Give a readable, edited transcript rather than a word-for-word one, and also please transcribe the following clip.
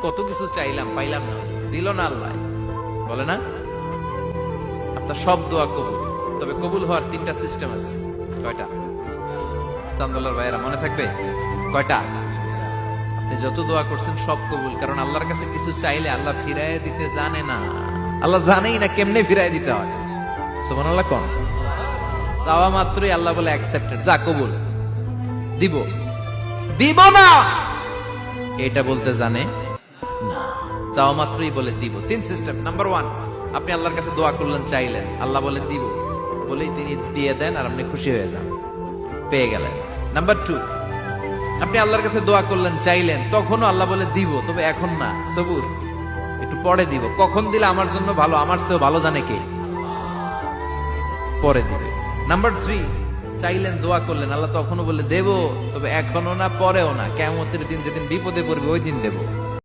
কত কিছু চাইলাম, পাইলাম না, দিল না আল্লাহ, বলে না? আপনার সব দোয়া কবুল, তবে কবুল হওয়ার 3টা সিস্টেম আছে। কয়টা? চান্দোলার ভাইয়েরা মনে থাকবে? কয়টা? আপনি যত দোয়া করছেন সব কবুল, কারণ আল্লাহর কাছে কিছু চাইলে আল্লাহ ফিরাইয়া দিতে জানে না। আল্লাহ জানেই না কেমনে ফিরাইয়া দিতে হয়। সুবহানাল্লাহ কোন? চাওয়া মাত্রই আল্লাহ বলে অ্যাকসেপ্টেড, যা কবুল, দিব দিব না এটা বলতে জানে না, চাওয়া মাত্রই বলে দিব। 3 সিস্টেম। নাম্বার 1, আপনি আল্লাহর কাছে দোয়া করলেন, চাইলেন, আল্লাহ বলে দিব, বলেই তিনি দিয়ে দেন আর আপনি খুশি হয়ে যান, পেয়ে গেলেন। নাম্বার 2, আপনি আল্লাহর কাছে দোয়া করলেন, চাইলেন, তখনও আল্লাহ বলে দিব, তবে এখন না, সবুর, একটু পরে দিব। কখন দিলে আমার জন্য ভালো, আমার চেয়েও ভালো জানে কে, পরে দিবে। নাম্বার 3, চাইলেন, দোয়া করলেন, আল্লাহ তখনও বলে দেব, তবে এখনো না, পরেও না, কিয়ামতের দিন যেদিন বিপদে পড়বে ওই দিন দেব।